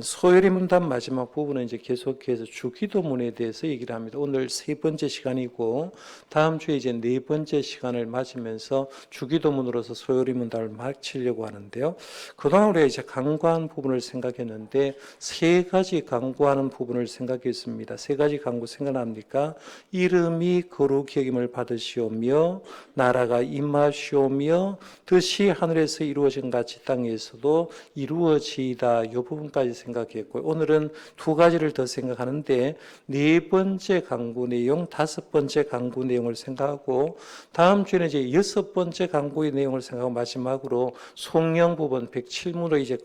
소요리 문답 마지막 부분은 이제 계속해서 주기도문에 대해서 얘기를 합니다. 오늘 세 번째 시간이고 다음 주에 이제 네 번째 시간을 맞으면서 주기도문으로서 소요리 문답을 마치려고 하는데요. 그동안 우리가 이제 강구한 부분을 생각했는데 세 가지 강구하는 부분을 생각했습니다. 세 가지 강구 생각납니까? 이름이 거룩히 여김을 받으시오며 나라가 임하시오며 뜻이 하늘에서 이루어진 같이 땅에서도 이루어지이다. 이 부분까지 생각했고요. 오늘은 두 가지를 더 생각하는데 네 번째 강구 내용, 다섯 번째 강구 내용을 생각하고 다음 주에는 이제 여섯 번째 강구의 내용을 생각하고 마지막으로 송영 부분 107문으로 이제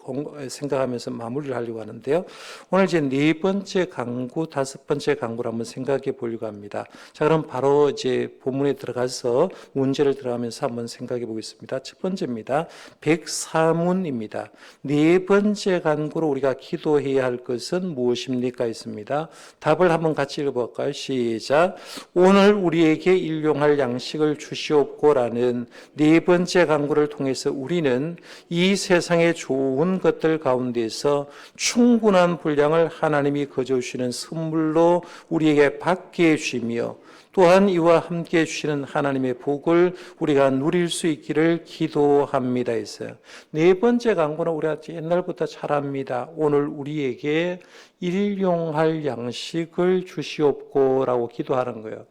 생각하면서 마무리를 하려고 하는데요. 오늘 이제 네 번째 강구, 다섯 번째 강구를 한번 생각해 보려고 합니다. 자, 그럼 바로 이제 본문에 들어가서 문제를 들어가면서 한번 생각해 보겠습니다. 첫 번째입니다. 104문입니다. 네 번째 강구로 우리가 기도해야 할 것은 무엇입니까? 있습니다. 답을 한번 같이 읽어볼까요? 시작. 오늘 우리에게 일용할 양식을 주시옵고라는 네 번째 강구를 통해서 우리는 이 세상의 좋은 것들 가운데서 충분한 분량을 하나님이 거저주시는 선물로 우리에게 받게 해주시며 또한 이와 함께 주시는 하나님의 복을 우리가 누릴 수 있기를 기도합니다 했어요. 네 번째 강구는 우리가 옛날부터 잘 압니다. 오늘 우리에게 일용할 양식을 주시옵고라고 기도하는 거예요.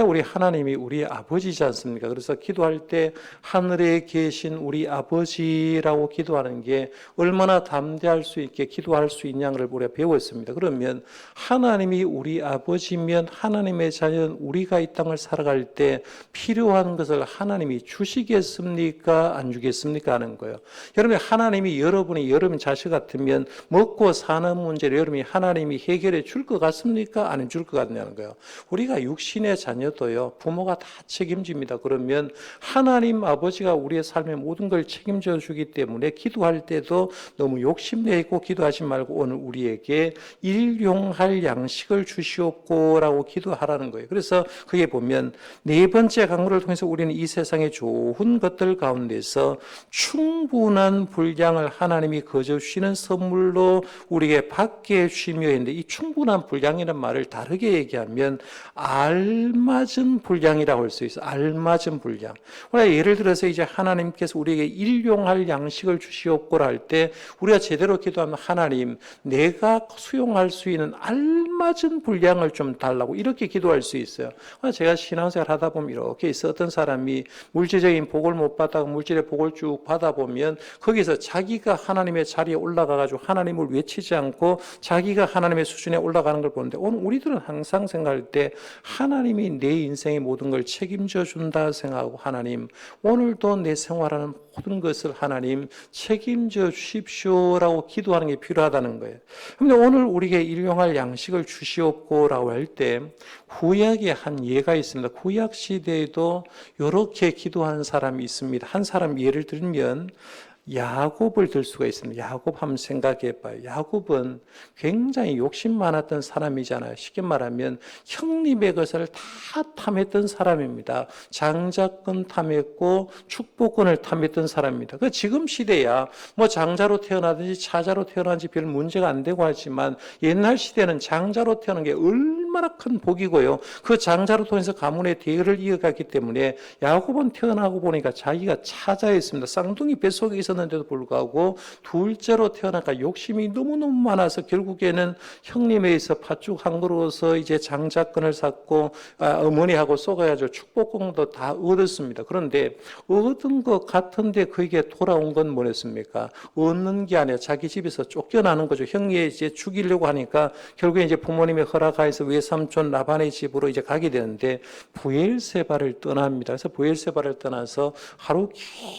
우리 하나님이 우리 아버지지 않습니까? 그래서 기도할 때 하늘에 계신 우리 아버지라고 기도하는 게 얼마나 담대할 수 있게 기도할 수 있냐를 우리가 배웠습니다. 그러면 하나님이 우리 아버지면 하나님의 자녀는 우리가 이 땅을 살아갈 때 필요한 것을 하나님이 주시겠습니까? 안 주겠습니까? 하는 거예요. 여러분, 하나님이 여러분 자식 같으면 먹고 사는 문제를 여러분이 하나님이 해결해 줄 것 같습니까? 안 줄 것 같냐는 거예요. 우리가 육신의 자녀도요, 부모가 다 책임집니다. 그러면 하나님 아버지가 우리의 삶의 모든 걸 책임져 주기 때문에 기도할 때도 너무 욕심내고 기도하지 말고 오늘 우리에게 일용할 양식을 주시옵고라고 기도하라는 거예요. 그래서 그게 보면 네 번째 강구를 통해서 우리는 이 세상의 좋은 것들 가운데서 충분한 분량을 하나님이 거저주시는 선물로 우리에게 받게 해주시며 했는데 이 충분한 분량이라는 말을 다르게 얘기하면 알맞은 분량이라고 할 수 있어요. 알맞은 분량. 예를 들어서 이제 하나님께서 우리에게 일용할 양식을 주시옵고라 할 때 우리가 제대로 기도하면 하나님 내가 수용할 수 있는 알맞은 분량을 좀 달라고 이렇게 기도할 수 있어요. 제가 신앙생활 하다 보면 이렇게 있어. 어떤 사람이 물질적인 복을 못 받다가 물질의 복을 쭉 받아보면 거기서 자기가 하나님의 자리에 올라가가지고 하나님을 외치지 않고 자기가 하나님의 수준에 올라가는 걸 보는데 오늘 우리들은 항상 생각할 때 하나님이 내 인생의 모든 걸 책임져 준다 생각하고 하나님 오늘도 내 생활하는 모든 것을 하나님 책임져 주십시오라고 기도하는 게 필요하다는 거예요. 그런데 오늘 우리에게 일용할 양식을 주시옵고라고 할 때 구약에 한 예가 있습니다. 구약 시대에도 이렇게 기도하는 사람이 있습니다. 한 사람 예를 들면 야곱을 들 수가 있습니다. 야곱 한번 생각해 봐요. 야곱은 굉장히 욕심 많았던 사람이잖아요. 쉽게 말하면 형님의 것을 다 탐했던 사람입니다. 장자권 탐했고 축복권을 탐했던 사람입니다. 그 지금 시대야 뭐 장자로 태어나든지 차자로 태어난지 별 문제가 안 되고 하지만 옛날 시대는 장자로 태어난 게 얼마나 큰 복이고요. 그 장자로 통해서 가문의 대열을 이어갔기 때문에 야곱은 태어나고 보니까 자기가 차자였습니다. 쌍둥이 뱃속에 있었는데도 불구하고 둘째로 태어나니까 욕심이 너무너무 많아서 결국에는 형님에 의해서 팥죽 한 그릇서 이제 장자권을 샀고 어머니하고 쏘가야죠. 축복공도 다 얻었습니다. 그런데 얻은 것 같은데 그에게 돌아온 건 뭐였습니까? 얻는 게 아니라 자기 집에서 쫓겨나는 거죠. 형이 이제 죽이려고 하니까 결국에 이제 부모님의 허락하에서 외삼촌 라반의 집으로 이제 가게 되는데 부엘세바를 떠납니다. 그래서 부엘세바를 떠나서 하루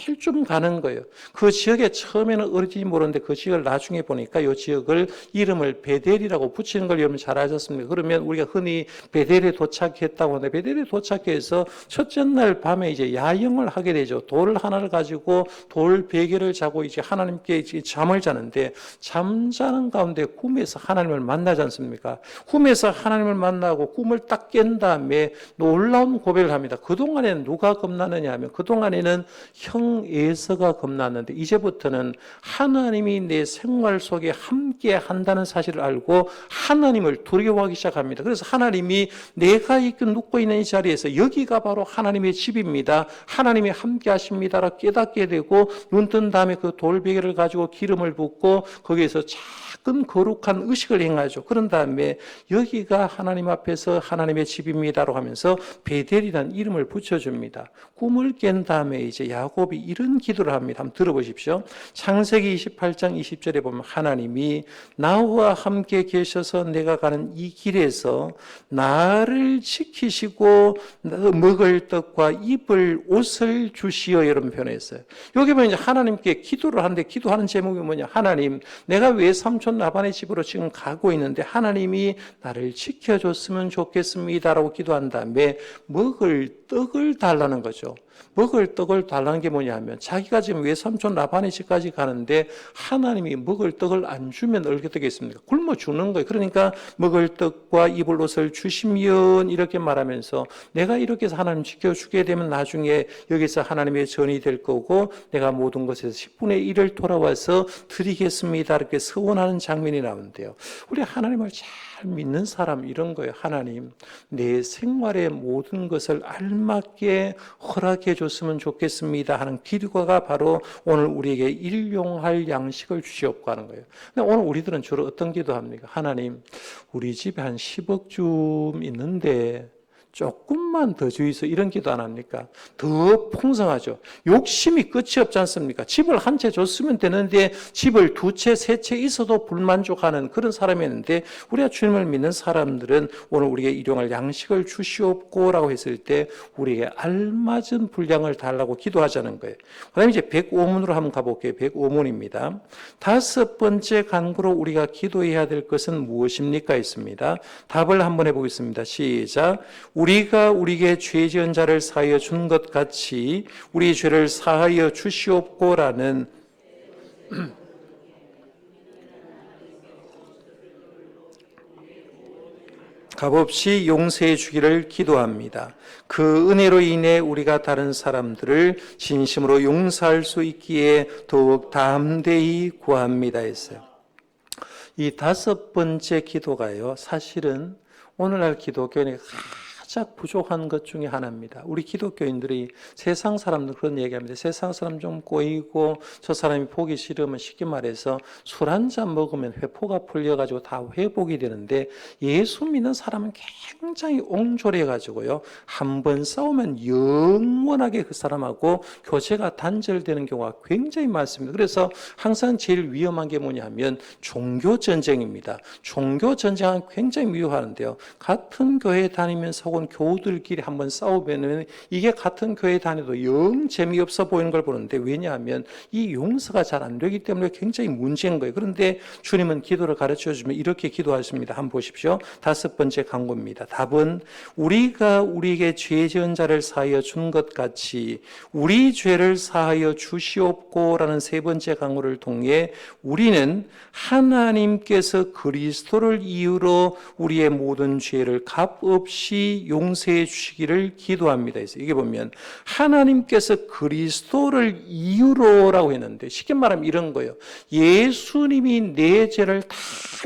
길쯤 가는 거예요. 그 지역에 처음에는 어딘지 모르는데 그 지역을 나중에 보니까 이 지역을 이름을 베델이라고 붙이는 걸 여러분 잘 아셨습니까? 그러면 우리가 흔히 베델에 도착했다고 하는데 베델에 도착해서 첫째 날 밤에 이제 야영을 하게 되죠. 돌 하나를 가지고 돌 베개를 자고 이제 하나님께 이제 잠을 자는데 잠자는 가운데 꿈에서 하나님을 만나지 않습니까? 꿈에서 하나님을 만나고 꿈을 딱 깬 다음에 놀라운 고백을 합니다. 그동안에는 누가 겁나느냐 하면 그동안에는 형 에서가 겁났는데 이제부터는 하나님이 내 생활 속에 함께 한다는 사실을 알고 하나님을 두려워하기 시작합니다. 그래서 하나님이 내가 눕고 있는 이 자리에서 여기가 바로 하나님의 집입니다. 하나님이 함께 하십니다라고 깨닫게 되고 눈 뜬 다음에 그 돌베개를 가지고 기름을 붓고 거기에서 작은 거룩한 의식을 행하죠. 그런 다음에 여기가 하나님 앞에서 하나님의 집입니다라고 하면서 베델이라는 이름을 붙여줍니다. 꿈을 깬 다음에 이제 야곱이 이런 기도를 합니다. 한번 들어보십시오. 창세기 28장 20절에 보면 하나님이 나와 함께 계셔서 내가 가는 이 길에서 나를 지키시고 먹을 떡과 입을 옷을 주시어 이런 표현했어요. 여기 보면 이제 하나님께 기도를 하는데 기도하는 제목이 뭐냐? 하나님, 내가 왜 삼촌 라반의 집으로 지금 가고 있는데 하나님이 나를 지켜줬으면 좋겠습니다라고 기도한 다음에 먹을 떡을 달라는 거죠. 먹을 떡을 달라는 게 뭐냐 하면 자기가 지금 외삼촌 라반의 집까지 가는데 하나님이 먹을 떡을 안 주면 어떻게 되겠습니까? 굶어 죽는 거예요. 그러니까 먹을 떡과 입을 옷을 주시면 이렇게 말하면서 내가 이렇게 해서 하나님 지켜주게 되면 나중에 여기서 하나님의 전이 될 거고 내가 모든 것에서 10분의 1을 돌아와서 드리겠습니다. 이렇게 서원하는 장면이 나오는데요. 우리 하나님을 잘 믿는 사람 이런 거예요. 하나님, 내 생활의 모든 것을 알맞게 허락해 줬으면 좋겠습니다 하는 기도가 바로 오늘 우리에게 일용할 양식을 주시옵고 하는 거예요. 근데 오늘 우리들은 주로 어떤 기도합니까? 하나님, 우리 집에 한 10억 좀 있는데 조금만 더 주이소 이런 기도 안 합니까? 더 풍성하죠. 욕심이 끝이 없지 않습니까? 집을 한 채 줬으면 되는데 집을 두 채, 세 채 있어도 불만족하는 그런 사람이었는데 우리가 주님을 믿는 사람들은 오늘 우리에게 일용할 양식을 주시옵고라고 했을 때 우리에게 알맞은 분량을 달라고 기도하자는 거예요. 그 다음에 이제 105문으로 한번 가볼게요. 105문입니다. 다섯 번째 간구로 우리가 기도해야 될 것은 무엇입니까? 있습니다. 답을 한번 해보겠습니다. 시작. 우리가 우리에게 죄 지은 자를 사하여 준 것 같이 우리 죄를 사하여 주시옵고라는 값없이 용서해 주기를 기도합니다. 그 은혜로 인해 우리가 다른 사람들을 진심으로 용서할 수 있기에 더욱 담대히 구합니다 했어요. 이 다섯 번째 기도가요, 사실은 오늘날 기독교인이 가장 부족한 것 중에 하나입니다. 우리 기독교인들이 세상 사람들 그런 얘기합니다. 세상 사람 좀 꼬이고 저 사람이 보기 싫으면 쉽게 말해서 술 한 잔 먹으면 회포가 풀려가지고 다 회복이 되는데 예수 믿는 사람은 굉장히 옹졸해가지고요. 한 번 싸우면 영원하게 그 사람하고 교제가 단절되는 경우가 굉장히 많습니다. 그래서 항상 제일 위험한 게 뭐냐 하면 종교 전쟁입니다. 종교 전쟁은 굉장히 위험하는데요. 같은 교회 다니면서 혹은 교우들끼리 한번 싸우면 이게 같은 교회 다녀도 영 재미없어 보이는 걸 보는데 왜냐하면 이 용서가 잘 안 되기 때문에 굉장히 문제인 거예요. 그런데 주님은 기도를 가르쳐 주면 이렇게 기도하십니다. 한번 보십시오. 다섯 번째 간구입니다. 답은 우리가 우리에게 죄 지은 자를 사하여 준 것 같이 우리 죄를 사하여 주시옵고라는 세 번째 간구를 통해 우리는 하나님께서 그리스도를 이유로 우리의 모든 죄를 값없이 용서해 주시기를 기도합니다. 그래서 이게 보면 하나님께서 그리스도를 이유로라고 했는데 쉽게 말하면 이런 거예요. 예수님이 내 죄를 다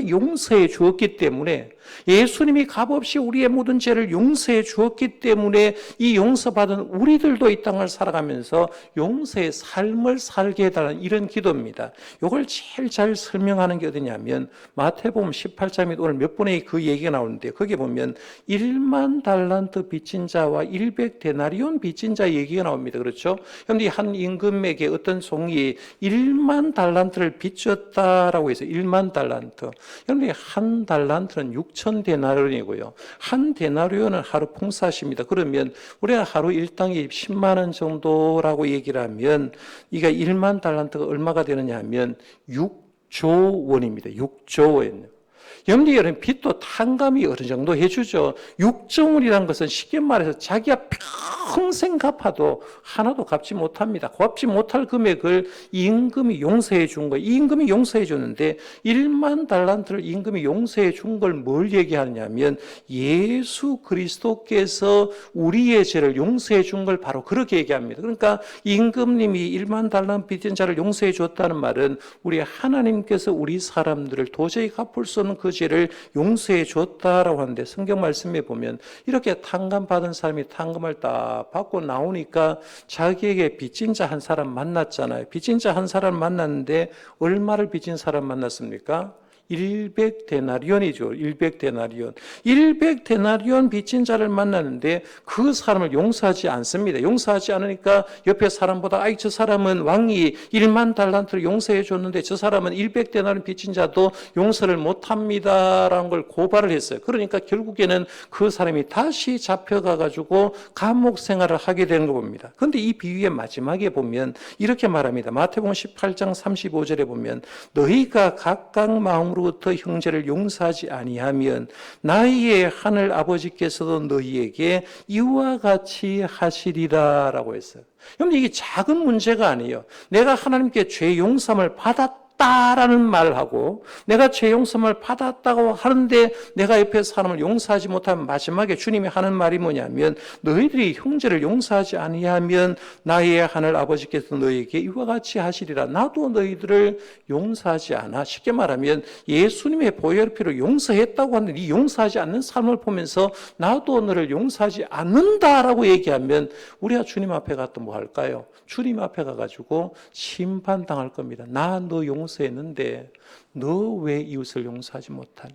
용서해 주었기 때문에 예수님이 값없이 우리의 모든 죄를 용서해 주었기 때문에 이 용서받은 우리들도 이 땅을 살아가면서 용서의 삶을 살게 해달라는 이런 기도입니다. 이걸 제일 잘 설명하는 게 어디냐면 마태복음 18장에 오늘 몇 번의 그 얘기가 나오는데 거기에 보면 1만 달란트 빚진 자와 100데나리온 빚진 자 얘기가 나옵니다. 그렇죠? 그런데 한 임금에게 어떤 종이 1만 달란트를 빚졌다라고 해서 1만 달란트. 그런데 한 달란트는 6천 데나리온이고요. 한 데나리온은 하루 봉사십니다. 그러면 우리가 하루 일당이 10만 원 정도라고 얘기를 하면 이게 1만 달란트가 얼마가 되느냐 하면 6조 원입니다. 6조 원. 염려에 여러분 빚도 탕감이 어느 정도 해주죠. 육정물이라는 것은 쉽게 말해서 자기가 평생 갚아도 하나도 갚지 못합니다. 갚지 못할 금액을 임금이 용서해 준 거예요. 임금이 용서해 줬는데 1만 달란트를 임금이 용서해 준 걸 뭘 얘기하느냐면 예수 그리스도께서 우리의 죄를 용서해 준 걸 바로 그렇게 얘기합니다. 그러니까 임금님이 1만 달란트 빚진 자를 용서해 줬다는 말은 우리 하나님께서 우리 사람들을 도저히 갚을 수 없는 그 죄를 용서해 줬다라고 하는데, 성경 말씀에 보면 이렇게 탕감 받은 사람이 탕감을 딱 받고 나오니까 자기에게 빚진 자 한 사람 만났잖아요. 빚진 자 한 사람 만났는데 얼마를 빚진 사람 만났습니까? 100데나리온이죠. 100데나리온. 100데나리온 빚진 자를 만나는데 그 사람을 용서하지 않습니다. 용서하지 않으니까 옆에 사람보다 저 사람은 왕이 1만 달란트를 용서해 줬는데 저 사람은 100데나리온 빚진 자도 용서를 못합니다라는 걸 고발을 했어요. 그러니까 결국에는 그 사람이 다시 잡혀가 가지고 감옥 생활을 하게 되는 거 봅니다. 그런데 이 비유의 마지막에 보면 이렇게 말합니다. 마태복음 18장 35절에 보면 너희가 각각 마음으로부터 형제를 용서하지 아니하면 나의 하늘 아버지께서도 너희에게 이와 같이 하시리라라고 했어요. 그런데 이게 작은 문제가 아니에요. 내가 하나님께 죄 용서함을 받았다라는 말을 하고 내가 죄 용서함을 받았다고 하는데 내가 옆에 사람을 용서하지 못하면 마지막에 주님이 하는 말이 뭐냐면 너희들이 형제를 용서하지 아니하면 나의 하늘 아버지께서 너희에게 이와 같이 하시리라. 나도 너희들을 용서하지 않아. 쉽게 말하면 예수님의 보혈 피로 용서했다고 하는데 이 용서하지 않는 삶을 보면서 나도 너를 용서하지 않는다라고 얘기하면 우리가 주님 앞에 가서 뭐 할까요? 주님 앞에 가가지고 심판당할 겁니다. 나 너 용서했는데 너 왜 이웃을 용서하지 못하니?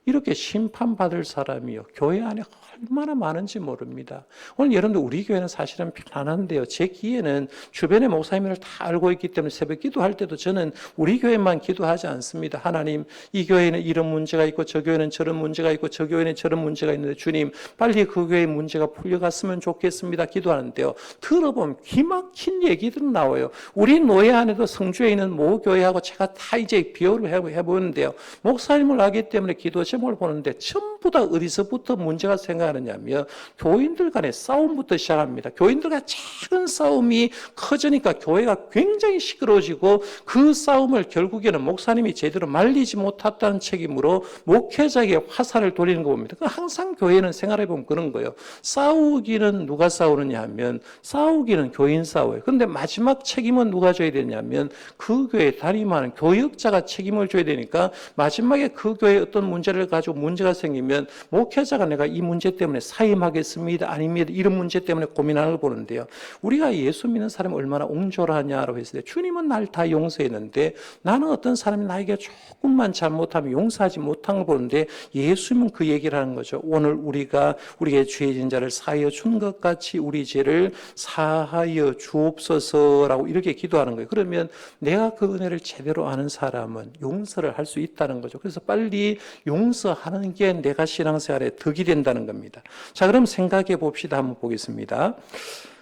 이렇게 심판받을 사람이요 교회 안에 얼마나 많은지 모릅니다. 오늘 여러분들 우리 교회는 사실은 편안한데요. 제 기회는 주변의 목사님을 다 알고 있기 때문에 새벽 기도할 때도 저는 우리 교회만 기도하지 않습니다. 하나님, 이 교회는 이런 문제가 있고 저 교회는 저런 문제가 있고 저 교회는 저런 문제가 있는데 주님 빨리 그 교회의 문제가 풀려갔으면 좋겠습니다. 기도하는데요. 들어보면 기막힌 얘기들은 나와요. 우리 노예 안에도 성주에 있는 모 교회하고 제가 다 이제 비교를 해보는데요. 목사님을 알기 때문에 기도 제목을 보는데 전부 다 어디서부터 문제가 생각하느냐면 교인들 간의 싸움부터 시작합니다. 교인들과 작은 싸움이 커지니까 교회가 굉장히 시끄러워지고 그 싸움을 결국에는 목사님이 제대로 말리지 못했다는 책임으로 목회자에게 화살을 돌리는 거 봅니다. 항상 교회는 생활해보면 그런 거예요. 싸우기는 누가 싸우느냐 하면 싸우기는 교인 싸워요. 그런데 마지막 책임은 누가 져야 되냐면 그 교회 담임하는 교역자가 책임을 져야 되니까 마지막에 그 교회에 어떤 문제를 가지고 문제가 생기면 목회자가 내가 이 문제 때문에 사임하겠습니다. 아닙니다. 이런 문제 때문에 고민하는 걸 보는데요. 우리가 예수 믿는 사람이 얼마나 옹졸하냐라고 했을 때 주님은 날 다 용서했는데 나는 어떤 사람이 나에게 조금만 잘못하면 용서하지 못한 걸 보는데 예수님은 그 얘기를 하는 거죠. 오늘 우리가 우리에게 죄진 자를 사하여 준 것 같이 우리 죄를 사하여 주옵소서라고 이렇게 기도하는 거예요. 그러면 내가 그 은혜를 제대로 아는 사람은 용서를 할 수 있다는 거죠. 그래서 빨리 용서하는 게 내가 신앙생활에 덕이 된다는 겁니다. 자, 그럼 생각해 봅시다. 한번 보겠습니다.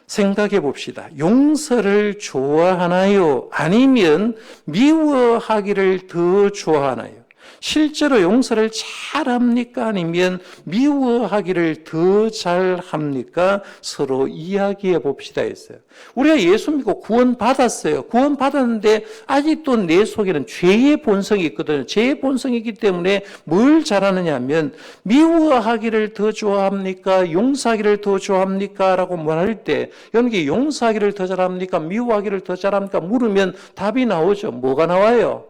생각해 봅시다. 용서를 좋아하나요? 아니면 미워하기를 더 좋아하나요? 실제로 용서를 잘합니까? 아니면 미워하기를 더 잘합니까? 서로 이야기해 봅시다 했어요. 우리가 예수 믿고 구원받았어요. 구원받았는데 아직도 내 속에는 죄의 본성이 있거든요. 죄의 본성이 있기 때문에 뭘 잘하느냐 하면 미워하기를 더 좋아합니까? 용서하기를 더 좋아합니까? 라고 말할 때 여러분 용서하기를 더 잘합니까? 미워하기를 더 잘합니까? 물으면 답이 나오죠. 뭐가 나와요?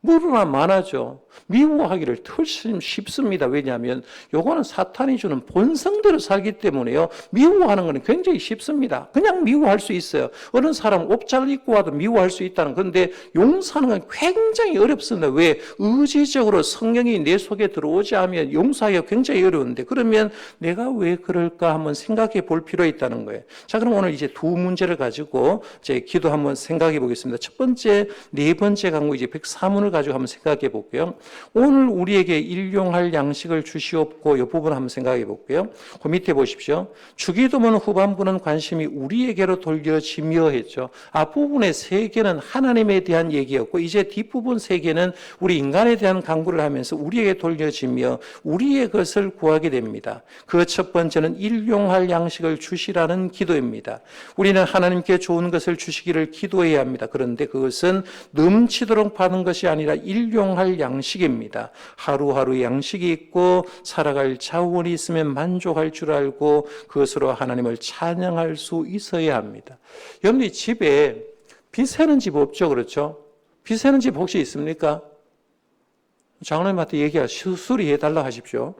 물으나 많아죠. 미워하기를 훨씬 쉽습니다. 왜냐하면 요거는 사탄이 주는 본성대로 살기 때문에요. 미워하는 것은 굉장히 쉽습니다. 그냥 미워할 수 있어요. 어느 사람은 옷 잘 입고 와도 미워할 수 있다는 건데 용서하는 건 굉장히 어렵습니다. 왜? 의지적으로 성령이 내 속에 들어오지 않으면 용서하기가 굉장히 어려운데 그러면 내가 왜 그럴까 한번 생각해 볼 필요가 있다는 거예요. 자, 그럼 오늘 이제 두 문제를 가지고 이제 기도 한번 생각해 보겠습니다. 첫 번째, 네 번째 강구 이제 104문을 가지고 한번 생각해 볼게요. 오늘 우리에게 일용할 양식을 주시옵고, 이 부분 한번 생각해 볼게요. 그 밑에 보십시오. 주기도문 후반부는 관심이 우리에게로 돌려지며 했죠. 앞부분의 세 개는 하나님에 대한 얘기였고, 이제 뒷부분 세 개는 우리 인간에 대한 강구를 하면서 우리에게 돌려지며 우리의 것을 구하게 됩니다. 그 첫 번째는 일용할 양식을 주시라는 기도입니다. 우리는 하나님께 좋은 것을 주시기를 기도해야 합니다. 그런데 그것은 넘치도록 받는 것이 아니라 일용할 양식입니다. 하루하루 양식이 있고 살아갈 자원이 있으면 만족할 줄 알고 그것으로 하나님을 찬양할 수 있어야 합니다. 여러분이 집에 비 새는 집 없죠? 그렇죠? 비 새는 집 혹시 있습니까? 장로님한테 수리해 달라 하십시오.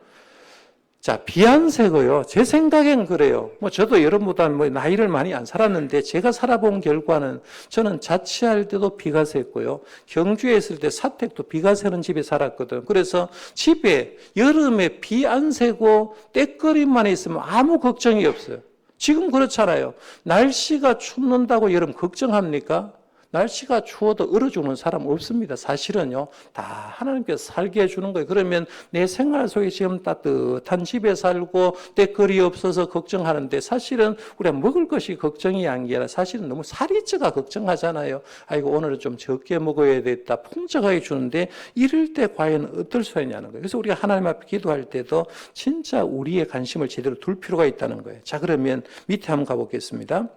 자, 비 안 새고요. 제 생각엔 그래요. 저도 여러분보다 나이를 많이 안 살았는데 제가 살아본 결과는 저는 자취할 때도 비가 샜고요. 경주에 있을 때 사택도 비가 새는 집에 살았거든. 그래서 집에 여름에 비 안 새고 때거리만 있으면 아무 걱정이 없어요. 지금 그렇잖아요. 날씨가 춥는다고 여러분 걱정합니까? 날씨가 추워도 얼어 죽는 사람 없습니다. 사실은요. 다 하나님께서 살게 해주는 거예요. 그러면 내 생활 속에 지금 따뜻한 집에 살고 때거리 없어서 걱정하는데 사실은 우리가 먹을 것이 걱정이 아니라 사실은 너무 살이 쪄가 걱정하잖아요. 아이고 오늘은 좀 적게 먹어야 되겠다. 풍족하게 주는데 이럴 때 과연 어떨 수 있냐는 거예요. 그래서 우리가 하나님 앞에 기도할 때도 진짜 우리의 관심을 제대로 둘 필요가 있다는 거예요. 자, 그러면 밑에 한번 가보겠습니다.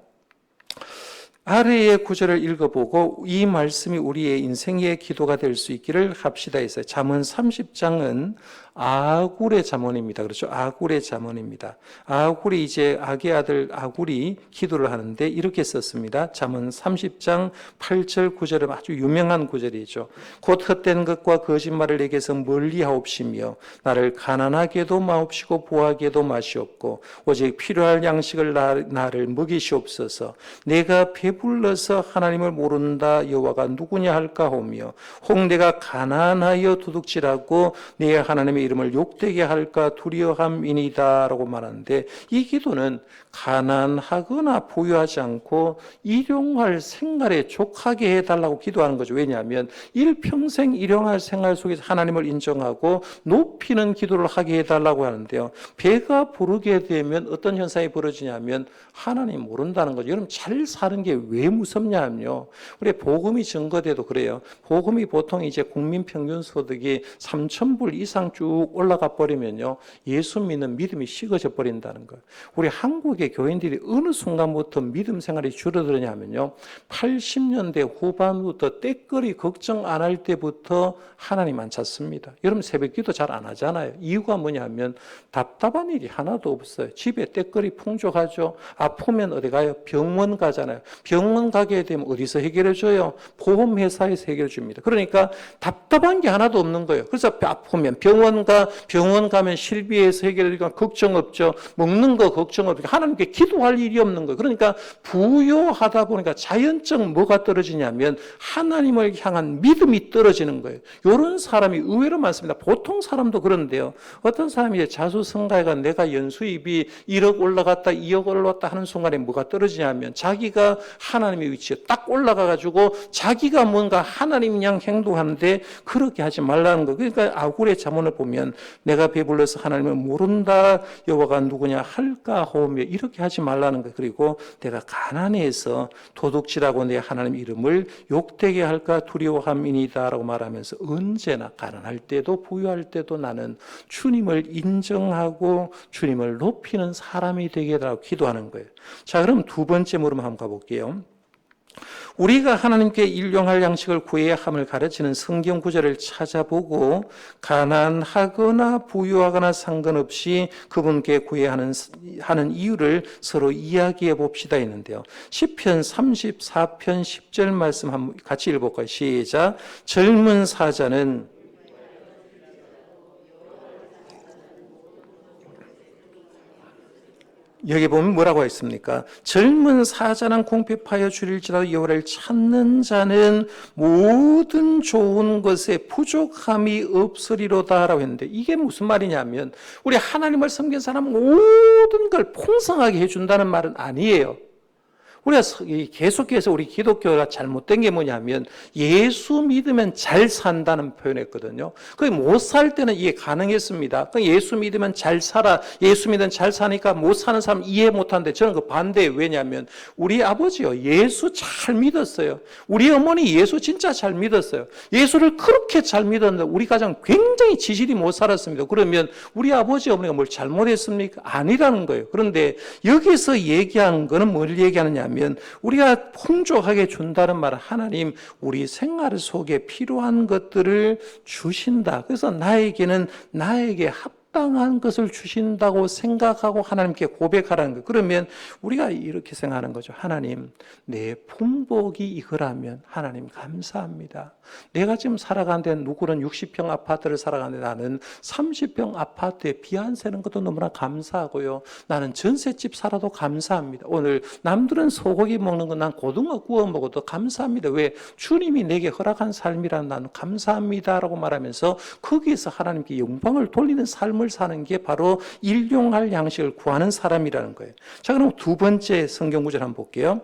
아래의 구절을 읽어보고 이 말씀이 우리의 인생의 기도가 될 수 있기를 합시다 했어요. 잠언 30장은 아굴의 잠언입니다. 그렇죠? 아굴의 잠언입니다. 아굴이 이제 악의 아들 아굴이 기도를 하는데 이렇게 썼습니다. 잠언 30장 8절 9절은 아주 유명한 구절이죠. 곧 헛된 것과 거짓말을 내게서 멀리 하옵시며 나를 가난하게도 마옵시고 부하게도 마시옵고 오직 필요할 양식을 나를 먹이시옵소서. 내가 배불러서 하나님을 모른다 여호와가 누구냐 할까 하며 혹 내가 가난하여 도둑질하고 내 하나님의 이름을 욕되게 할까 두려함이니이다 라고 말하는데 이 기도는 가난하거나 부유하지 않고 일용할 생활에 족하게 해달라고 기도하는 거죠. 왜냐하면 일평생 일용할 생활 속에서 하나님을 인정하고 높이는 기도를 하게 해달라고 하는데요. 배가 부르게 되면 어떤 현상이 벌어지냐면 하나님 모른다는 거죠. 여러분 잘 사는 게 왜 무섭냐면요. 우리 복음이 증거돼도 그래요. 복음이 보통 이제 국민 평균 소득이 3,000불 이상 쭉 올라가 버리면요. 예수 믿는 믿음이 식어져 버린다는 거예요. 우리 한국의 교인들이 어느 순간부터 믿음 생활이 줄어들냐면요. 80년대 후반부터 때거리 걱정 안 할 때부터 하나님 안 찾습니다. 여러분 새벽 기도 잘 안 하잖아요. 이유가 뭐냐면 답답한 일이 하나도 없어요. 집에 때거리 풍족하죠. 아프면 어디 가요? 병원 가잖아요. 병원 가게 되면 어디서 해결해 줘요? 보험회사에서 해결해 줍니다. 그러니까 답답한 게 하나도 없는 거예요. 그래서 아프면 병원 가면 실비에서 해결해 주니까 걱정 없죠. 먹는 거 걱정 없죠. 하나님께 기도할 일이 없는 거예요. 그러니까 부요하다 보니까 자연적 뭐가 떨어지냐면 하나님을 향한 믿음이 떨어지는 거예요. 이런 사람이 의외로 많습니다. 보통 사람도 그런데요. 어떤 사람이 이제 자수성가해가 내가 연수입이 1억 올라갔다 2억 올라갔다 하는 순간에 뭐가 떨어지냐면 자기가 하나님의 위치에 딱 올라가가지고 자기가 뭔가 하나님 양 행동하는데 그렇게 하지 말라는 거예요. 그러니까 아굴의 잠언을 보면 내가 배불러서 하나님을 모른다 여호와가 누구냐 할까 하오며 이렇게 하지 말라는 거예요. 그리고 내가 가난해서 도둑질하고 내 하나님 이름을 욕되게 할까 두려워함이니이다 라고 말하면서 언제나 가난할 때도 부유할 때도 나는 주님을 인정하고 주님을 높이는 사람이 되게 해달라고 기도하는 거예요. 자, 그럼 두 번째 물음 한번 가볼게요. 우리가 하나님께 일용할 양식을 구해야 함을 가르치는 성경 구절을 찾아보고 가난하거나 부유하거나 상관없이 그분께 구해야 하는 이유를 서로 이야기해 봅시다 했는데요. 시편 34편 10절 말씀 한번 같이 읽어볼까요? 시작. 젊은 사자는 여기 보면 뭐라고 했습니까? 젊은 사자는 궁핍하여 줄일지라도 여호와를 찾는 자는 모든 좋은 것에 부족함이 없으리로다 라고 했는데 이게 무슨 말이냐면 우리 하나님을 섬긴 사람은 모든 걸 풍성하게 해준다는 말은 아니에요. 우리가 계속해서 우리 기독교가 잘못된 게 뭐냐면 예수 믿으면 잘 산다는 표현했거든요. 그게 못 살 때는 이해 가능했습니다. 예수 믿으면 잘 살아. 예수 믿으면 잘 사니까 못 사는 사람 이해 못 하는데 저는 그 반대예요. 왜냐하면 우리 아버지요. 예수 잘 믿었어요. 우리 어머니 예수 진짜 잘 믿었어요. 예수를 그렇게 잘 믿었는데 우리 가정 굉장히 지질이 못 살았습니다. 그러면 우리 아버지 어머니가 뭘 잘못했습니까? 아니라는 거예요. 그런데 여기서 얘기하는 거는 뭘 얘기하느냐 하면 우리가 풍족하게 준다는 말은 하나님 우리 생활 속에 필요한 것들을 주신다. 그래서 나에게는 나에게 합당한 것을 주신다고 생각하고 하나님께 고백하라는 거예요. 그러면 우리가 이렇게 생각하는 거죠. 하나님, 내 풍복이 이거라면 하나님 감사합니다. 내가 지금 살아가는데 누구는 60평 아파트를 살아가는데 나는 30평 아파트에 비 안 새는 것도 너무나 감사하고요. 나는 전셋집 살아도 감사합니다. 오늘 남들은 소고기 먹는 거 난 고등어 구워 먹어도 감사합니다. 왜? 주님이 내게 허락한 삶이란 나는 감사합니다라고 말하면서 거기에서 하나님께 영광을 돌리는 삶을 사는 게 바로 일용할 양식을 구하는 사람이라는 거예요. 자, 그럼 두 번째 성경 구절 한번 볼게요.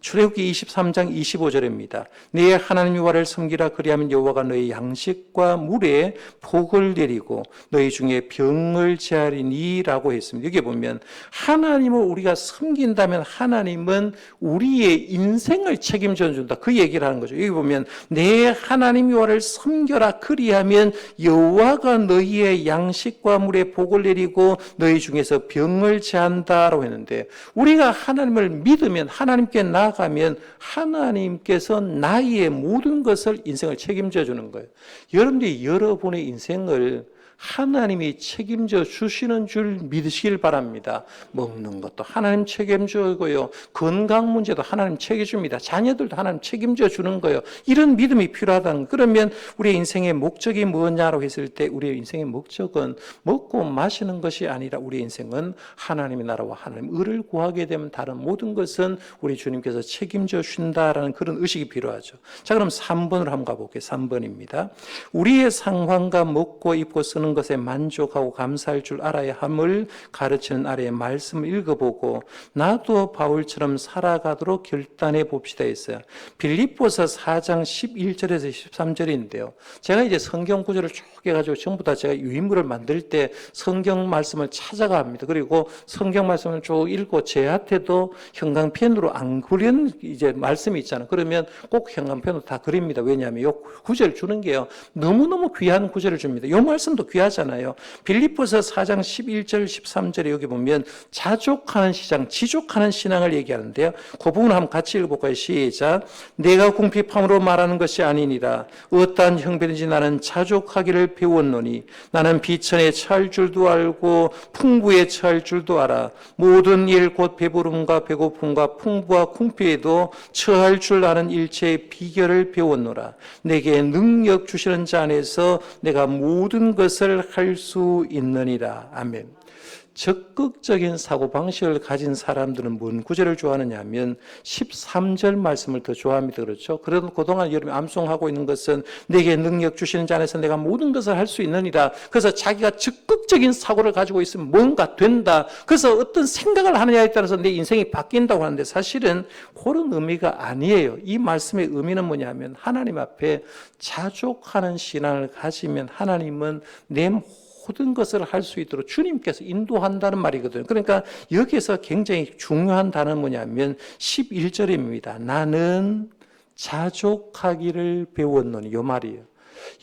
출애굽기 23장 25절입니다. 네 하나님 여호와를 섬기라. 그리하면 여호와가 너희 양식과 물에 복을 내리고 너희 중에 병을 제하리니라고 했습니다. 여기 보면 하나님을 우리가 섬긴다면 하나님은 우리의 인생을 책임져 준다. 그 얘기를 하는 거죠. 여기 보면 내 하나님 여호와를 섬겨라. 그리하면 여호와가 너희의 양식과 물에 복을 내리고 너희 중에서 병을 제한다라고 했는데 우리가 하나님을 믿으면 하나님께 나아가면 하나님께서 나의 모든 것을 인생을 책임져 주는 거예요. 여러분들이 여러분의 인생을 하나님이 책임져 주시는 줄 믿으시길 바랍니다. 먹는 것도 하나님 책임져고요. 건강 문제도 하나님 책임집니다. 자녀들도 하나님 책임져 주는 거예요. 이런 믿음이 필요하다는 거예요. 그러면 우리의 인생의 목적이 뭐냐라고 했을 때 우리의 인생의 목적은 먹고 마시는 것이 아니라 우리의 인생은 하나님의 나라와 하나님 의를 구하게 되면 다른 모든 것은 우리 주님께서 책임져 주신다라는 그런 의식이 필요하죠. 자, 그럼 3번으로 한번 가볼게요. 3번입니다. 우리의 상황과 먹고 입고 쓰는 것에 만족하고 감사할 줄 알아야 함을 가르치는 아래의 말씀을 읽어보고 나도 바울처럼 살아가도록 결단해 봅시다 했어요. 빌립보서 4장 11절에서 13절인데요. 제가 이제 성경 구절을 쭉 해가지고 전부 다 제가 유인물을 만들 때 성경 말씀을 찾아갑니다. 그리고 성경 말씀을 쭉 읽고 제한테도 형광펜으로 안 그린 이제 말씀이 있잖아요. 그러면 꼭 형광펜으로 다 그립니다. 왜냐하면 이 구절 주는 게요. 너무너무 귀한 구절을 줍니다. 이 말씀도 귀하잖아요. 빌립보서 4장 11절 13절에 여기 보면 자족하는 신앙, 지족하는 신앙을 얘기하는데요. 그 부분을 한번 같이 읽어볼까요? 시작. 내가 궁핍함으로 말하는 것이 아니니라. 어떠한 형편인지 나는 자족하기를 배웠노니 나는 비천에 처할 줄도 알고 풍부에 처할 줄도 알아. 모든 일 곧 배부름과 배고픔과 풍부와 궁핍에도 처할 줄 아는 일체의 비결을 배웠노라. 내게 능력 주시는 자 안에서 내가 모든 것을 할 수 있느니라. 아멘. 적극적인 사고방식을 가진 사람들은 뭔 구절을 좋아하느냐 하면 13절 말씀을 더 좋아합니다. 그렇죠? 그래도 그동안 여러분이 암송하고 있는 것은 내게 능력 주시는 자 안에서 내가 모든 것을 할 수 있느니라. 그래서 자기가 적극적인 사고를 가지고 있으면 뭔가 된다. 그래서 어떤 생각을 하느냐에 따라서 내 인생이 바뀐다고 하는데 사실은 그런 의미가 아니에요. 이 말씀의 의미는 뭐냐면 하나님 앞에 자족하는 신앙을 가지면 하나님은 내 모든 것을 할 수 있도록 주님께서 인도한다는 말이거든요. 그러니까 여기에서 굉장히 중요한 단어는 뭐냐면 11절입니다. 나는 자족하기를 배웠노니 이 말이에요.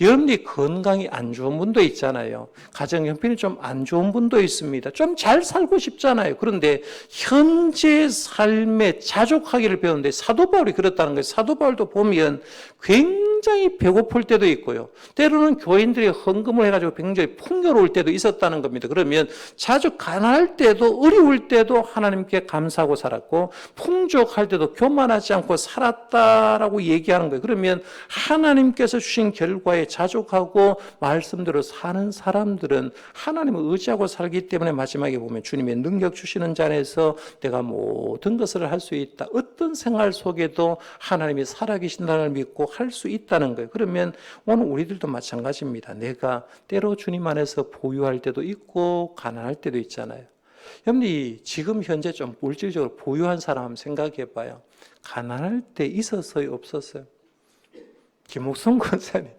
여러분이 건강이 안 좋은 분도 있잖아요. 가정 형편이 좀 안 좋은 분도 있습니다. 좀 잘 살고 싶잖아요. 그런데 현재 삶에 자족하기를 배우는데 사도 바울이 그렇다는 거예요. 사도 바울도 보면 굉장히 배고플 때도 있고요. 때로는 교인들이 헌금을 해가지고 굉장히 풍요로울 때도 있었다는 겁니다. 그러면 자주 가난할 때도 어려울 때도 하나님께 감사하고 살았고 풍족할 때도 교만하지 않고 살았다라고 얘기하는 거예요. 그러면 하나님께서 주신 결과에 자족하고 말씀대로 사는 사람들은 하나님을 의지하고 살기 때문에 마지막에 보면 주님의 능력 주시는 자 안에서 내가 모든 것을 할 수 있다. 어떤 생활 속에도 하나님이 살아계신다는 걸 믿고 할 수 있다는 거예요. 그러면 오늘 우리들도 마찬가지입니다. 내가 때로 주님 안에서 보유할 때도 있고 가난할 때도 있잖아요. 여러분이 지금 현재 좀 물질적으로 부유한 사람 한번 생각해 봐요. 가난할 때 있었어요, 없었어요? 김옥성 권사님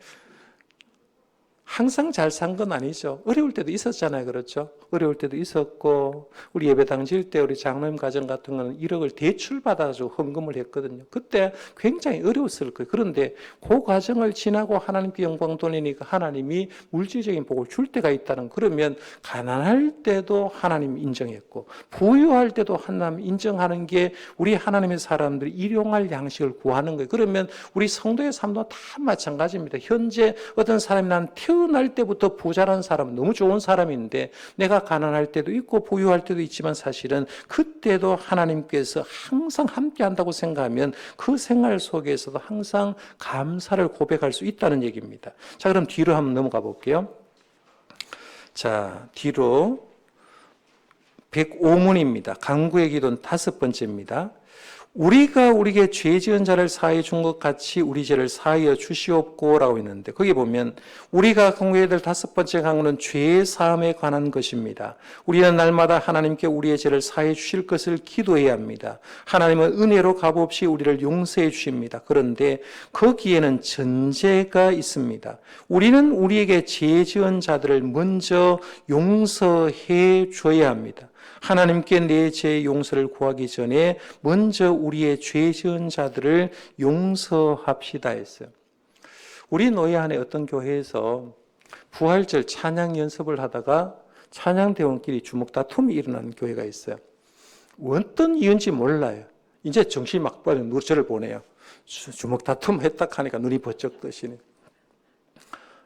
항상 잘 산 건 아니죠. 어려울 때도 있었잖아요. 그렇죠? 어려울 때도 있었고, 우리 예배당 지을 때 우리 장로님 가정 같은 거는 1억을 대출받아가지고 헌금을 했거든요. 그때 굉장히 어려웠을 거예요. 그런데 그 과정을 지나고 하나님께 영광 돌리니까 하나님이 물질적인 복을 줄 때가 있다는, 그러면 가난할 때도 하나님 인정했고, 부유할 때도 하나님 인정하는 게 우리 하나님의 사람들이 일용할 양식을 구하는 거예요. 그러면 우리 성도의 삶도 다 마찬가지입니다. 현재 어떤 사람이 난 태어날 때부터 부자란 사람은 너무 좋은 사람인데 내가 가난할 때도 있고 부유할 때도 있지만 사실은 그때도 하나님께서 항상 함께 한다고 생각하면 그 생활 속에서도 항상 감사를 고백할 수 있다는 얘기입니다. 자, 그럼 뒤로 한번 넘어가 볼게요. 자, 뒤로 105문입니다. 간구의 기도는 5번째입니다. 우리가 우리에게 죄 지은 자를 사하여 준 것 같이 우리 죄를 사하여 주시옵고 라고 있는데, 거기 보면 우리가 간구해야 될 5번째 간구는 죄 사함에 관한 것입니다. 우리는 날마다 하나님께 우리의 죄를 사해 주실 것을 기도해야 합니다. 하나님은 은혜로 값없이 우리를 용서해 주십니다. 그런데 거기에는 전제가 있습니다. 우리는 우리에게 죄 지은 자들을 먼저 용서해 줘야 합니다. 하나님께 내 죄의 용서를 구하기 전에 먼저 우리의 죄 지은 자들을 용서합시다 했어요. 우리 노예 안에 어떤 교회에서 부활절 찬양 연습을 하다가 찬양대원끼리 주먹 다툼이 일어나는 교회가 있어요. 어떤 이유인지 몰라요. 이제 정신이 막 빠져 저를 보내요. 주먹 다툼 했다 하니까 눈이 번쩍 뜨시네.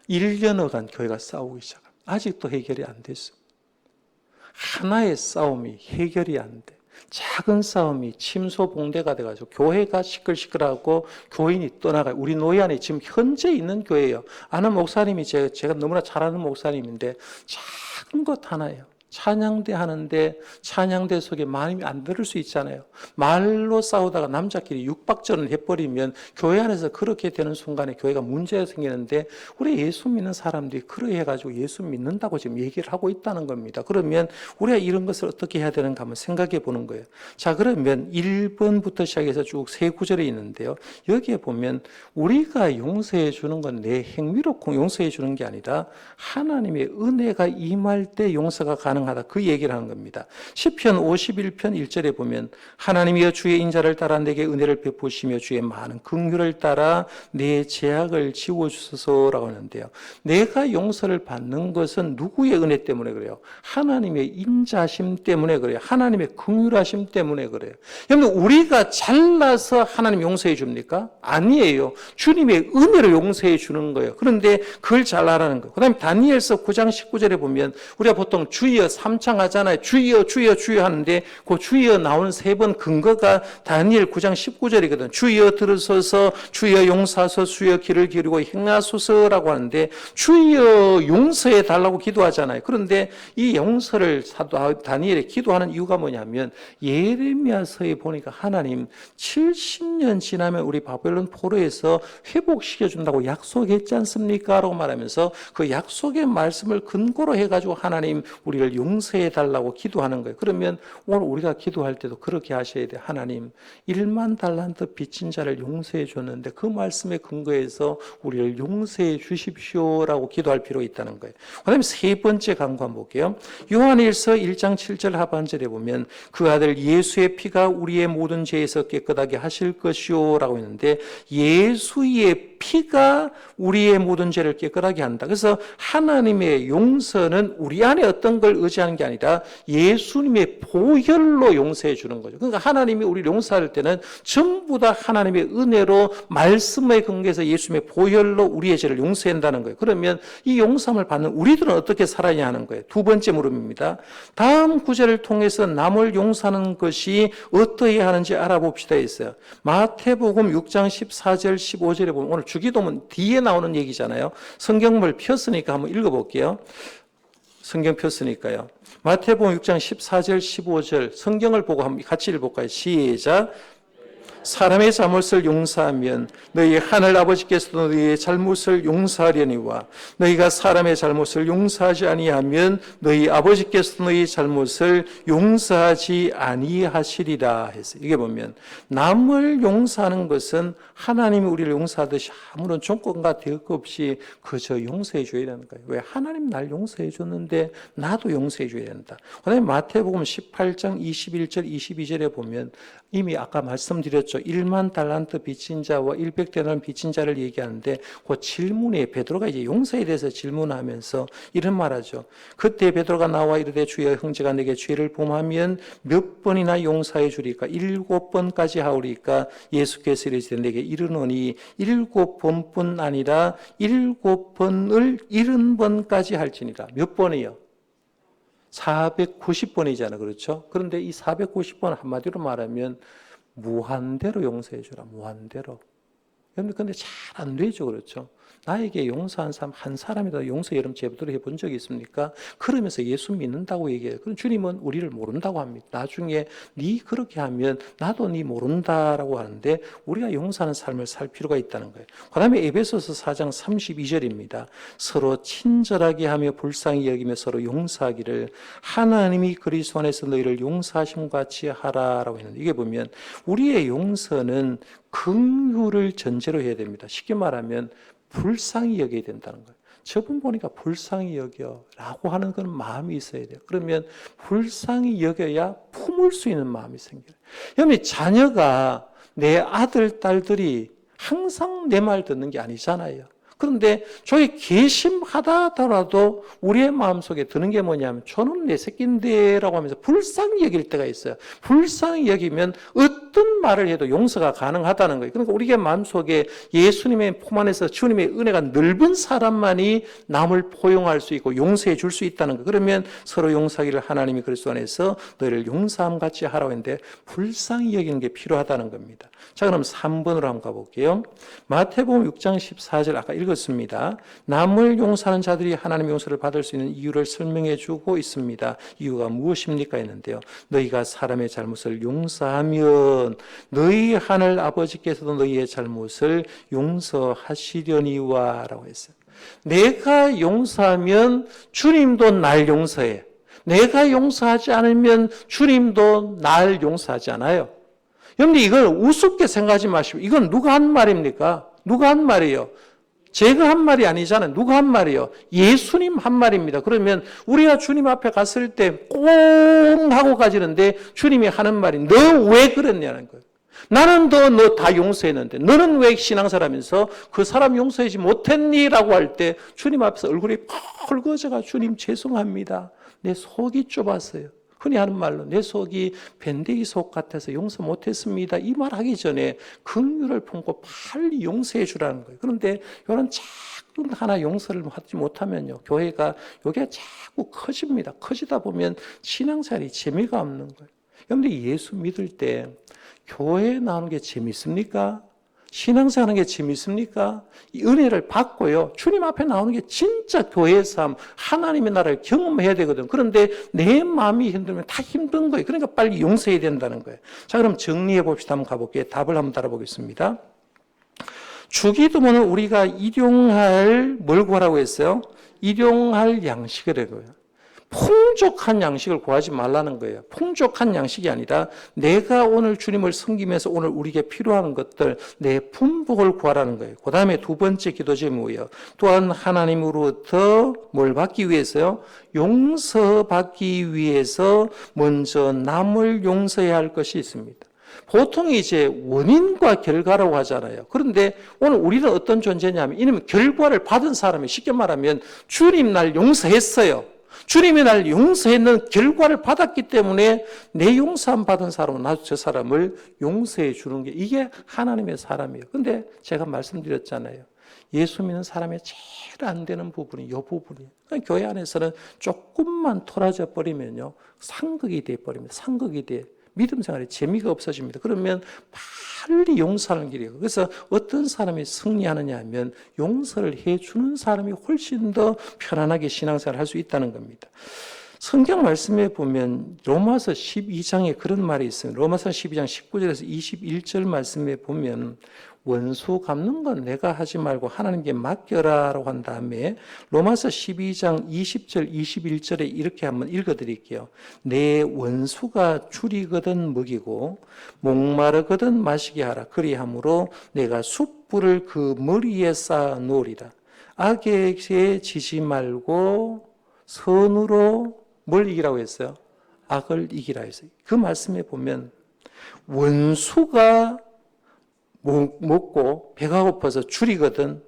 1년여간 교회가 싸우기 시작합니다. 아직도 해결이 안 됐어요. 하나의 싸움이 해결이 안 돼. 작은 싸움이 침소봉대가 돼가지고 교회가 시끌시끌하고 교인이 떠나가요. 우리 노예 안에 지금 현재 있는 교회예요. 아는 목사님이 제가 너무나 잘 아는 목사님인데 작은 것 하나예요. 찬양대 하는데 찬양대 속에 마음이 안 들을 수 있잖아요. 말로 싸우다가 남자끼리 육박전을 해버리면 교회 안에서 그렇게 되는 순간에 교회가 문제가 생기는데, 우리 예수 믿는 사람들이 그렇게 해가지고 예수 믿는다고 지금 얘기를 하고 있다는 겁니다. 그러면 우리가 이런 것을 어떻게 해야 되는가 한번 생각해 보는 거예요. 자, 그러면 1번부터 시작해서 쭉 세 구절이 있는데요. 여기에 보면 우리가 용서해 주는 건 내 행위로 용서해 주는 게 아니라 하나님의 은혜가 임할 때 용서가 가능하다, 그 얘기를 하는 겁니다. 시편 51편 1절에 보면 하나님이여 주의 인자를 따라 내게 은혜를 베푸시며 주의 많은 긍휼을 따라 내 죄악을 지워주소서라고 하는데요. 내가 용서를 받는 것은 누구의 은혜 때문에 그래요? 하나님의 인자심 때문에 그래요. 하나님의 긍휼하심 때문에 그래요. 여러분, 우리가 잘나서 하나님 용서해 줍니까? 아니에요. 주님의 은혜로 용서해 주는 거예요. 그런데 그걸 잘 알아는 거예요. 그 다음에 다니엘서 9장 19절에 보면 우리가 보통 주여 삼창하잖아요. 주여 주여 주여 하는데 그 주여 나오는 세 번 근거가 다니엘 9장 19절이거든. 주여 들으소서, 주여 용서하소서, 주여 귀를 기울이고 행하소서라고 하는데 주여 용서해 달라고 기도하잖아요. 그런데 이 용서를 다니엘이 기도하는 이유가 뭐냐면 예레미야서에 보니까 하나님 70년 지나면 우리 바벨론 포로에서 회복시켜 준다고 약속했지 않습니까? 라고 말하면서 그 약속의 말씀을 근거로 해가지고 하나님 우리를 용서해 달라고 기도하는 거예요. 그러면 오늘 우리가 기도할 때도 그렇게 하셔야 돼요. 하나님 1만 달란트 빚진 자를 용서해 줬는데 그 말씀에 근거해서 우리를 용서해 주십시오라고 기도할 필요가 있다는 거예요. 그 다음에 세 번째 간구 한번 볼게요. 요한일서 1장 7절 하반절에 보면 그 아들 예수의 피가 우리의 모든 죄에서 깨끗하게 하실 것이요 라고 했는데, 예수의 피가 우리의 모든 죄를 깨끗하게 한다. 그래서 하나님의 용서는 우리 안에 어떤 걸 의지하는 게 아니라 예수님의 보혈로 용서해 주는 거죠. 그러니까 하나님이 우리를 용서할 때는 전부 다 하나님의 은혜로 말씀에 근거해서 예수님의 보혈로 우리의 죄를 용서한다는 거예요. 그러면 이 용서함을 받는 우리들은 어떻게 살아야 하는 거예요? 두 번째 물음입니다. 다음 구절을 통해서 남을 용서하는 것이 어떠해야 하는지 알아봅시다 했어요. 마태복음 6장 14절 15절에 보면, 오늘 주기도문 뒤에 나오는 얘기잖아요. 성경을 폈으니까 한번 읽어볼게요. 성경 폈으니까요. 마태복음 6장 14절 15절 성경을 보고 한번 같이 읽어볼까요? 시작. 사람의 잘못을 용서하면 너희 하늘 아버지께서도 너희의 잘못을 용서하려니와 너희가 사람의 잘못을 용서하지 아니하면 너희 아버지께서도 너희 잘못을 용서하지 아니하시리라 해서 이게 보면 남을 용서하는 것은 하나님이 우리를 용서하듯이 아무런 조건과 대가 없이 그저 용서해 줘야 되는 거예요. 왜? 하나님 날 용서해 줬는데 나도 용서해 줘야 된다. 그다음에 마태복음 18장 21절 22절에 보면 이미 아까 말씀드렸죠. 1만 달란트 빚진 자와 100데나리 빚진 자를 얘기하는데 그 질문에 베드로가 이제 용서에 대해서 질문하면서 이런 말하죠. 그때 베드로가 나와 이르되 주여 형제가 내게 죄를 범하면 몇 번이나 용서해 주리까? 7번까지 하오리까? 예수께서 이르시되 내게 이르노니 7번뿐 아니라 7번을 70번까지 할지니라. 몇 번이요? 490번이잖아요. 그렇죠? 그런데 이 490번 한마디로 말하면 무한대로 용서해 주라. 무한대로. 그런데 잘 안 되죠. 그렇죠? 나에게 용서한 사람 한 사람이라도 용서 여러분 제대로 해본 적이 있습니까? 그러면서 예수 믿는다고 얘기해요. 그럼 주님은 우리를 모른다고 합니다. 나중에 네 그렇게 하면 나도 네 모른다라고 하는데 우리가 용서하는 삶을 살 필요가 있다는 거예요. 그 다음에 에베소서 4장 32절입니다. 서로 친절하게 하며 불쌍히 여기며 서로 용서하기를 하나님이 그리스도 안에서 너희를 용서하심과 같이 하라라고 했는데 이게 보면 우리의 용서는 긍휼을 전제로 해야 됩니다. 쉽게 말하면 불쌍히 여겨야 된다는 거예요. 저분 보니까 불쌍히 여겨라고 하는 건 마음이 있어야 돼요. 그러면 불쌍히 여겨야 품을 수 있는 마음이 생겨요. 여러분 자녀가 내 아들, 딸들이 항상 내 말 듣는 게 아니잖아요. 그런데 저기 괘씸하다 하더라도 우리의 마음속에 드는 게 뭐냐면 저는 내 새끼인데라고 하면서 불쌍히 여길 때가 있어요. 불쌍히 여기면 어떤 말을 해도 용서가 가능하다는 거예요. 그러니까 우리의 마음속에 예수님의 품 안에서 주님의 은혜가 넓은 사람만이 남을 포용할 수 있고 용서해 줄 수 있다는 거예요. 그러면 서로 용서하기를 하나님이 그리스도 안에서 너희를 용서함 같이 하라고 했는데 불쌍히 여기는 게 필요하다는 겁니다. 자, 그럼 3번으로 한번 가볼게요. 마태복음 6장 14절 아까 읽었습니다. 남을 용서하는 자들이 하나님의 용서를 받을 수 있는 이유를 설명해 주고 있습니다. 이유가 무엇입니까? 했는데요. 너희가 사람의 잘못을 용서하면 너희 하늘 아버지께서도 너희의 잘못을 용서하시려니와 라고 했어요. 내가 용서하면 주님도 날 용서해. 내가 용서하지 않으면 주님도 날 용서하지 않아요. 여러분들 이걸 우습게 생각하지 마시고 이건 누가 한 말입니까? 누가 한 말이에요? 제가 한 말이 아니잖아요. 누가 한 말이에요? 예수님 한 말입니다. 그러면 우리가 주님 앞에 갔을 때 꽁 하고 가지는데 주님이 하는 말이 너 왜 그랬냐는 거예요. 나는 너 다 용서했는데 너는 왜 신앙사라면서 그 사람 용서하지 못했니? 라고 할 때 주님 앞에서 얼굴이 펄거져가 주님 죄송합니다. 내 속이 좁았어요. 흔히 하는 말로 내 속이 밴데기 속 같아서 용서 못했습니다. 이 말 하기 전에 긍휼을 품고 빨리 용서해 주라는 거예요. 그런데 이런 작은 하나 용서를 하지 못하면요. 교회가 이게 자꾸 커집니다. 커지다 보면 신앙생활이 재미가 없는 거예요. 그런데 예수 믿을 때 교회에 나오는 게 재밌습니까? 신앙생활하는 게 재밌습니까? 이 은혜를 받고요. 주님 앞에 나오는 게 진짜 교회의 삶, 하나님의 나라를 경험해야 되거든. 그런데 내 마음이 힘들면 다 힘든 거예요. 그러니까 빨리 용서해야 된다는 거예요. 자, 그럼 정리해 봅시다. 한번 가볼게요. 답을 한번 따라보겠습니다. 주기도문은 우리가 일용할 뭘 구하라고 했어요? 일용할 양식이라고요. 풍족한 양식을 구하지 말라는 거예요. 풍족한 양식이 아니라 내가 오늘 주님을 섬기면서 오늘 우리에게 필요한 것들 내 품복을 구하라는 거예요. 그 다음에 두 번째 기도 제목이에요. 또한 하나님으로부터 뭘 받기 위해서요? 용서받기 위해서 먼저 남을 용서해야 할 것이 있습니다. 보통 이제 원인과 결과라고 하잖아요. 그런데 오늘 우리는 어떤 존재냐면 이는 결과를 받은 사람이 쉽게 말하면 주님 날 용서했어요. 주님이 날 용서했는 결과를 받았기 때문에 내 용서함 받은 사람은 나도 저 사람을 용서해 주는 게 이게 하나님의 사람이에요. 근데 제가 말씀드렸잖아요. 예수 믿는 사람의 제일 안 되는 부분이 이 부분이에요. 그러니까 교회 안에서는 조금만 토라져 버리면요. 상극이 돼 버립니다. 상극이 돼. 믿음 생활에 재미가 없어집니다. 그러면 빨리 용서하는 길이에요. 그래서 어떤 사람이 승리하느냐 하면 용서를 해주는 사람이 훨씬 더 편안하게 신앙생활을 할 수 있다는 겁니다. 성경 말씀에 보면 로마서 12장에 그런 말이 있어요. 로마서 12장 19절에서 21절 말씀에 보면 원수 갚는 건 내가 하지 말고 하나님께 맡겨라라고 한 다음에 로마서 12장 20절 21절에 이렇게 한번 읽어드릴게요. 내 원수가 줄이거든 먹이고 목마르거든 마시게 하라. 그리함으로 내가 숯불을 그 머리에 쌓아 놓으리라. 악에게 지지 말고 선으로 뭘 이기라고 했어요? 악을 이기라 했어요. 그 말씀에 보면 원수가 먹고 배가 고파서 줄이거든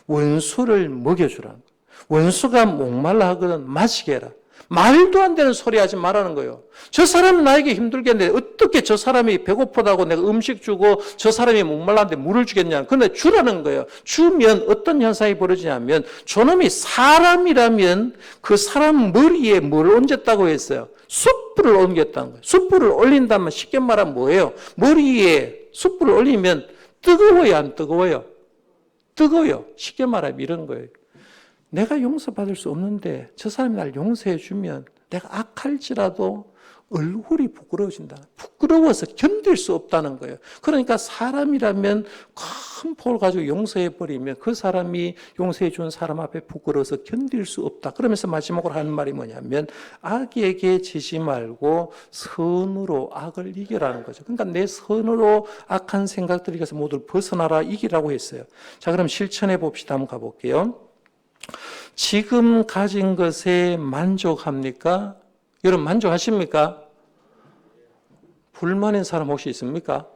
원수를 먹여주라는 거예요. 원수가 목말라 하거든 마시게 해라. 말도 안 되는 소리 하지 말라는 거예요. 저 사람은 나에게 힘들게 했는데 어떻게 저 사람이 배고프다고 내가 음식 주고 저 사람이 목말라는데 물을 주겠냐. 그런데 주라는 거예요. 주면 어떤 현상이 벌어지냐면 저놈이 사람이라면 그 사람 머리에 뭘 얹었다고 했어요? 숯불을 옮겼다는 거예요. 숯불을 올린다면 쉽게 말하면 뭐예요? 머리에 숯불을 올리면 뜨거워요, 안 뜨거워요? 뜨거워요. 쉽게 말하면 이런 거예요. 내가 용서받을 수 없는데 저 사람이 날 용서해 주면 내가 악할지라도 얼굴이 부끄러워진다. 부끄러워서 견딜 수 없다는 거예요. 그러니까 사람이라면 큰 폭을 가지고 용서해 버리면 그 사람이 용서해 준 사람 앞에 부끄러워서 견딜 수 없다. 그러면서 마지막으로 하는 말이 뭐냐면 악에게 지지 말고 선으로 악을 이겨라는 거죠. 그러니까 내 선으로 악한 생각들에서 모두 벗어나라 이기라고 했어요. 자, 그럼 실천해 봅시다. 한번 가볼게요. 지금 가진 것에 만족합니까? 여러분 만족하십니까? 불만인 사람 혹시 있습니까?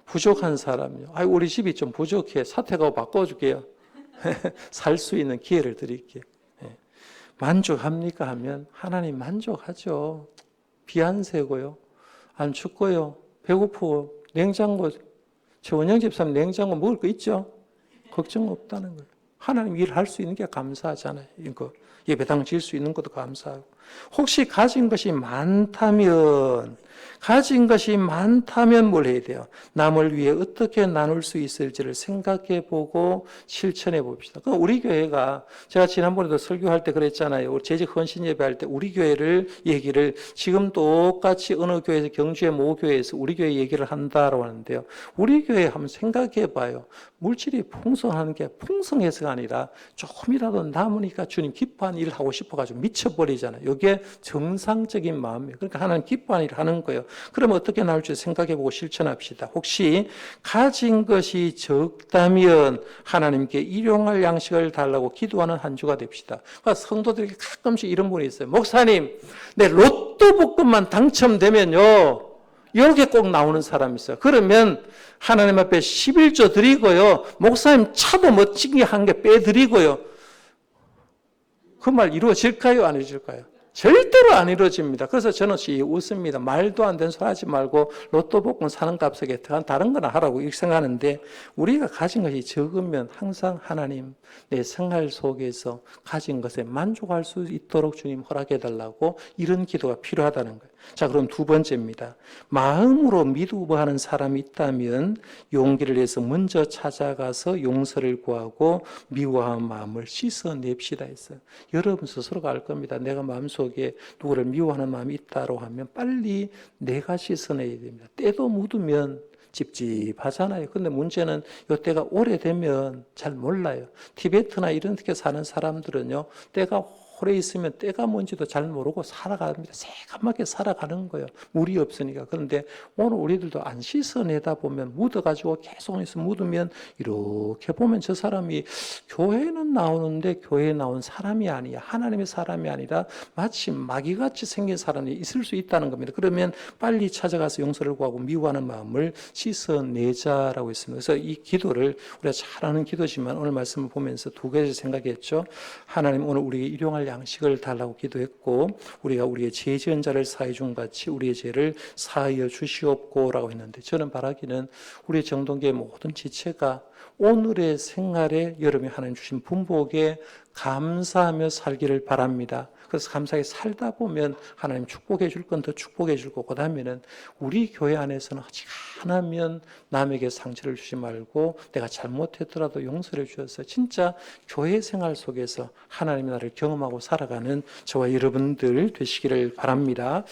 부족한 사람이요. 아이 우리 집이 좀 부족해. 사택하고 바꿔줄게요. 살 수 있는 기회를 드릴게요. 만족합니까? 하면 하나님 만족하죠. 비 안 새고요. 안 춥고요. 배고프고 냉장고 최원영 집사님 냉장고 먹을 거 있죠? 걱정 없다는 거예요. 하나님 일할 수 있는 게 감사하잖아요. 이거 예배당 지을 수 있는 것도 감사하고. 혹시 가진 것이 많다면 뭘 해야 돼요? 남을 위해 어떻게 나눌 수 있을지를 생각해 보고 실천해 봅시다. 그럼 우리 교회가 제가 지난번에도 설교할 때 그랬잖아요. 재직 헌신 예배할 때 우리 교회를 얘기를 지금 똑같이 어느 교회에서 경주의 모 교회에서 우리 교회 얘기를 한다라고 하는데요. 우리 교회 한번 생각해 봐요. 물질이 풍성한 게 풍성해서가 아니라 조금이라도 남으니까 주님 기뻐하는 일을 하고 싶어가지고 미쳐버리잖아요. 이게 정상적인 마음이에요. 그러니까 하나님 기뻐하는 일을 하는 거예요. 그러면 어떻게 나올지 생각해보고 실천합시다. 혹시 가진 것이 적다면 하나님께 일용할 양식을 달라고 기도하는 한 주가 됩시다. 그러니까 성도들에게 가끔씩 이런 분이 있어요. 목사님, 내 로또 복권만 당첨되면요. 이렇게 꼭 나오는 사람이 있어요. 그러면 하나님 앞에 11조 드리고요. 목사님 차도 멋지게 한 개 빼드리고요. 그 말 이루어질까요? 안 이루어질까요? 절대로 안 이루어집니다. 그래서 저는 웃습니다. 말도 안 되는 소리 하지 말고 로또 복권 사는 값에 다른 거나 하라고 이렇게 생각하는데 우리가 가진 것이 적으면 항상 하나님 내 생활 속에서 가진 것에 만족할 수 있도록 주님 허락해달라고 이런 기도가 필요하다는 거예요. 자, 그럼 두 번째입니다. 마음으로 미워하는 사람이 있다면 용기를 내서 먼저 찾아가서 용서를 구하고 미워한 마음을 씻어냅시다 했어요. 여러분 스스로가 알 겁니다. 내가 마음속에 누구를 미워하는 마음이 있다고 하면 빨리 내가 씻어내야 됩니다. 때도 묻으면 찝찝하잖아요. 근데 문제는 이때가 오래되면 잘 몰라요. 티베트나 이런 데 사는 사람들은요, 때가 오래 있으면 때가 뭔지도 잘 모르고 살아갑니다. 새까맣게 살아가는 거예요. 물이 없으니까. 그런데 오늘 우리들도 안 씻어내다 보면 묻어가지고 계속 있어 묻으면 이렇게 보면 저 사람이 교회는 나오는데 교회에 나온 사람이 아니야. 하나님의 사람이 아니라 마치 마귀같이 생긴 사람이 있을 수 있다는 겁니다. 그러면 빨리 찾아가서 용서를 구하고 미워하는 마음을 씻어내자라고 했습니다. 그래서 이 기도를 우리가 잘하는 기도지만 오늘 말씀을 보면서 두 가지 생각했죠. 하나님 오늘 우리에게 일용할 양식을 달라고 기도했고 우리가 우리의 죄 지은 자를 사해 준 같이 우리의 죄를 사하여 주시옵고라고 했는데 저는 바라기는 우리 정동교의 모든 지체가 오늘의 생활에 여러분이 하나님 주신 분복에 감사하며 살기를 바랍니다. 그래서 감사하게 살다 보면 하나님 축복해 줄 건 더 축복해 주고, 그 다음에는 우리 교회 안에서는 어지간하면 남에게 상처를 주지 말고 내가 잘못했더라도 용서를 주어서 진짜 교회 생활 속에서 하나님의 나를 경험하고 살아가는 저와 여러분들 되시기를 바랍니다.